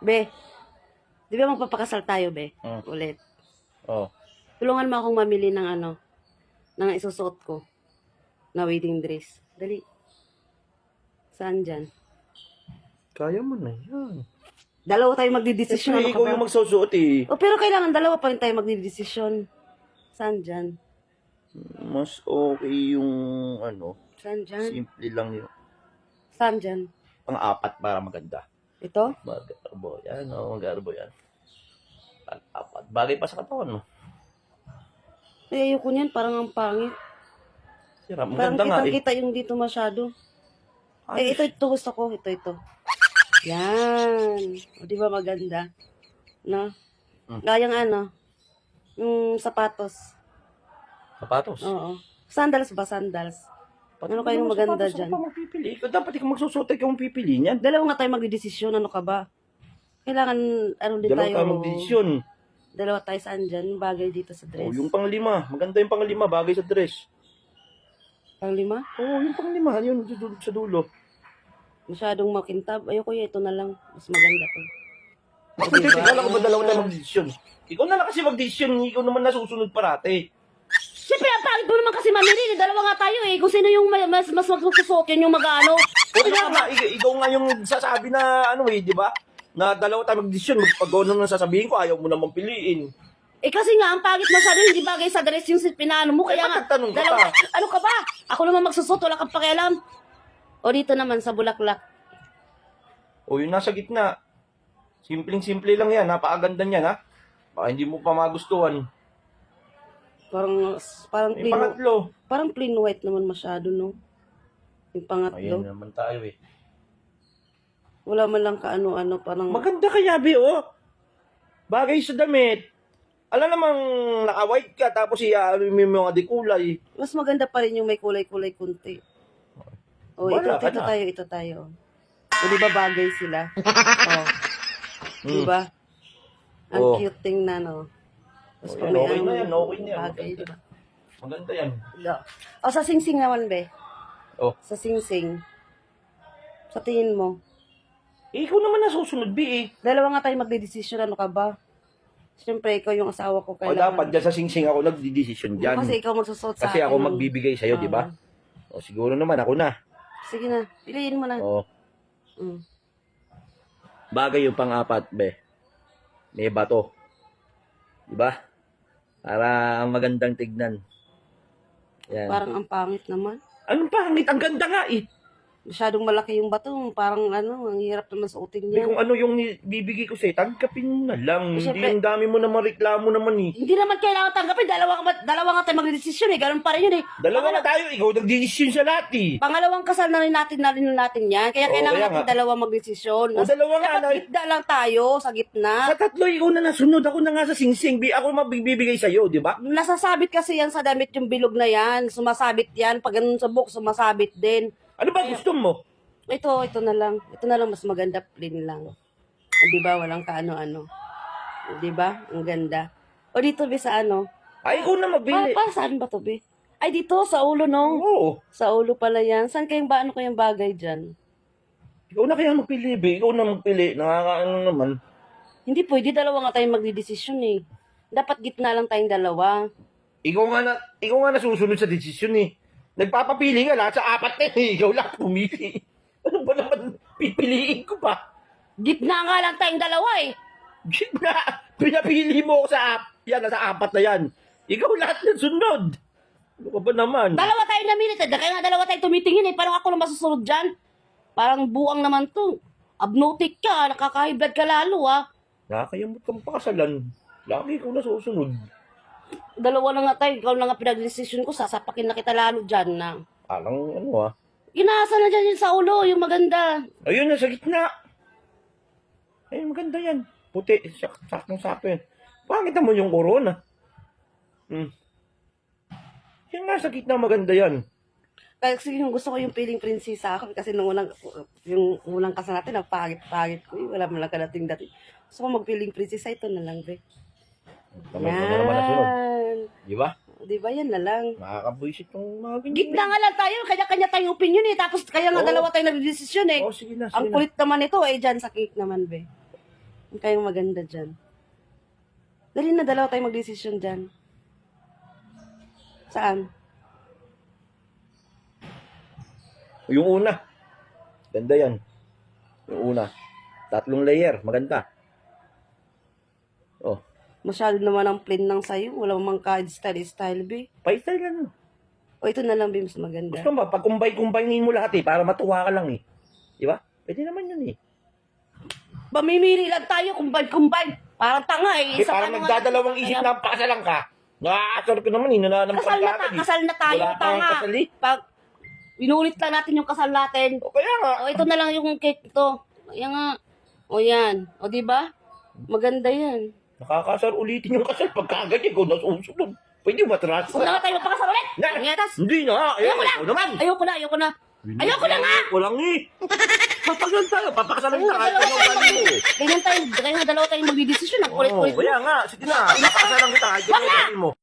Be, di ba magpapakasal tayo, be? Ulit. Oh. Tulungan mo akong mamili ng ng isusuot ko na wedding dress. Dali. Saan dyan? Kaya mo na yan. Dalawa tayo magdidesisyon. Ano Kasi ka ikaw ba? yung magsusuot eh. O, pero kailangan dalawa pa rin tayo magdidesisyon. Saan dyan? Mas okay yung Saan dyan? simple lang yun. Saan dyan? Pang-apat para maganda. Ito? Mag-arbo yan, mag-arbo yan. Pang-apat. Bagay pa sa katawan mo. Eh, ayoko niyan. Parang ang pangit. Sira, Parang maganda nga eh. kitang-kita yung dito masyado. Eh, Ayos. ito gusto ko. Ito. Yan. O, di ba maganda? No? Gayang yung sapatos. Sapatos. Oo. Sandals ba? Sandals. Ano kayong maganda sapatos, dyan? Ako pa magpipili. Ikaw dapat ikaw magsusuot, ikaw magpipili niyan. Dalawa nga tayo magdidesisyon. Ano ka ba? Kailangan, din Dalawa tayo. tayo magdesisyon. Dalawa tayo saan dyan? Bagay dito sa dress. Oh, yung pang-lima. Maganda yung pang-lima, bagay sa dress. Pang-lima? Oo, yung pang-lima. Yun, sa dulo. Masyadong makintab. Ayoko ito na lang. Mas maganda to. Bakit ikaw lang ba dalawa tayo magdesisyon? Ikaw na lang kasi magdesisyon. Ikaw naman nasusunod parate. Siyempre, ang pangit mo naman kasi mamili. Dalawa nga tayo eh. Kung sino yung mas magsusuot, yun yung mag-ano. O ikaw nga yung sasabi na di ba? Na dalawa tayo magdesisyon. Pag ano nang sasabihin ko, ayaw mo naman piliin. Eh kasi nga, ang pangit masyado, hindi bagay sa dress yung pinano mo. Kaya nga, magtatanong ka dalawa, pa. ano ka ba? Ako naman magsusot, wala kang pakialam. O dito naman, sa bulaklak. O yung nasa gitna. Simpleng-simple lang yan. Napakaganda niyan ha. Baka hindi mo pa magustuhan. Parang Yung plain, pangatlo. parang plain white naman masyado, no? Yung Ayan pangatlo. naman tayo eh. Wala man lang kaano-ano, parang... Maganda kaya, Bi, oh. Bagay sa damit. Alam namang naka-white ka, tapos may mga dekulay. Mas maganda pa rin yung may kulay-kulay kunti. O, Wala ka na. ito tayo. O, di ba bagay sila? O, di ba? Ang Oh. cute tingnan, no? Tapos Oh, pag yan, may okay na yan, okay na yan. bagay, di ba? Maganda yan. O, sa sing-sing naman, be. Oh. Sa sing-sing. Sa tingin mo. Eh, ikaw naman nasusunod, Bi, eh. Dalawa nga tayo magdidesisyon, ano ka ba? Siyempre, ikaw yung asawa ko. O dapat dyan sa sing-sing ako nagdidesisyon dyan. Kasi ikaw magsusot sa Kasi akin. ako magbibigay sa'yo, di ba? O siguro naman ako na. Sige na, piliin mo na. O, Mm. bagay yung pang-apat, Be. May bato. Di ba? Para ang magandang tignan. Yan. Parang ang pangit naman. Anong pangit? Ang ganda nga eh. Masyadong malaki yung bato. Parang ang hirap naman suotin Be, niya. kung ano yung bibigay ko sa'yo, tanggapin mo na lang. Eh, Hindi syempre- yung dami mo naman reklamo naman eh. Hindi naman kailangan tanggapin. Dalawa nga tayo magdesisyon eh. Ganun pa rin yun eh. Dalawa na tayo, ikaw nagdesisyon sa lahat eh. Pangalawang kasal na rin natin yan. Kaya Oo, kailangan kaya natin nga. dalawa magdesisyon. O dalawa nga Dapat na. gitna lang tayo sa gitna. Sa tatlo, ikaw na nasunod. Ako na nga sa sing-sing. Ako magbibigay sa'yo, di ba? Nasasabit kasi yan sa damit yung bilog na yan. Sumasabit yan. Pag ganun sa buhok, sumasabit din. Ano ba gusto mo? Ito na lang. Ito na lang mas maganda, plain lang. O, di ba? Walang kaano-ano. O, di ba? Ang ganda. O dito, be, sa ano? Ay, ikaw na magbili. Saan ba to, be? Ay, dito, sa ulo, no? Oo. Sa ulo pala yan. Saan ano kayang bagay dyan? Ikaw na kaya magpili, be. Ikaw na magpili. Nakakaano naman. Hindi pwede, dalawa nga tayong magdidesisyon eh. Dapat gitna lang tayong dalawa. Ikaw nga nasusunod sa desisyon eh. Nagpapapili ka lahat sa apat na eh. Ikaw lang pumili. Ano ba naman pipiliin ko pa? Gitna nga lang tayong dalawa eh. Gitna. Pinapili mo ako sa nasa apat na yan. Ikaw lahat ng sunod. Ano ka ba naman? Dalawa tayong namili. Kaya nga dalawa tayong tumitingin eh. Parang ako na masusunod dyan. Parang buang naman to. Abnotic ka. Nakaka-high blood ka lalo ah. Nakakayamot kang pakasalan. Lagi ikaw nasusunod. Dalawa na nga tayo. Ikaw na nga pinag-decision ko. Sasapakin na kita lalo dyan na. Parang Inaasa na dyan yung sa ulo. Yung maganda. Ayun, nasa gitna. Ayun, maganda yan. Puti. Saktong-sakto yan. Pangit naman yung corona. Yan nga, sa gitna maganda yan. Kasi yung gusto ko yung piling prinsesa ako. Kasi yung unang kasal natin, ang pangit-pangit ko. Wala man lang kadating-dating. Gusto ko magpiling prinsesa. Ito na lang, be. Kamay ko na naman nasunod. Yan. Di ba? Di ba yan na lang? Makakabuisit yung mga ganyan. Gitna nga lang tayo, kanya-kanya tayong opinion eh. Tapos kaya nga Oo. dalawa tayong nagdesisyon eh. Oh, sige na, sige Ang na. kulit naman ito eh, dyan sa cake naman, be. Ang kayong maganda dyan. Dali na, dalawa tayo mag-desisyon dyan. Saan? Yung una. Ganda yan. Yung una. 3 layer. Maganda. Oh. Masyado naman ang plain ng sayo. Wala mang ka-style, be. Pa-style lang. O ito na lang, be, mas maganda. Gusto mo, pag kumbay-kumbayin mo lahat para matuwa ka lang Di ba? Pwede naman yun Mamimili lang tayo, kumbay. Parang tanga Isa parang pa naman- nagdadalawang isip na pakasalan ka. Nakakasar ko naman nananampag Kasal na tayo, Wala kang tanga. kasal Pag inulit lang natin yung kasal natin. O kaya nga. O ito na lang yung cake to. Ayan nga. O yan. O di ba? Maganda yan. Nakakasar ulitin yung kasal pagkaganyan kung nasusunod. Pwede matras. Huwag na nga tayo magpakasal ulit. Ngetas. Hindi na. Ayoko na. Ikaw naman. Ayoko na. Ayoko na nga. Walang Papagalan tayo. Papakasalan na. Kahit ano ang galing mo. Ganyan tayo, dalawa tayo magdidesisyon. Ang kulit-kulit mo. Kaya nga. Sige na. Papakasalan kita. Kahit ano ang galing mo.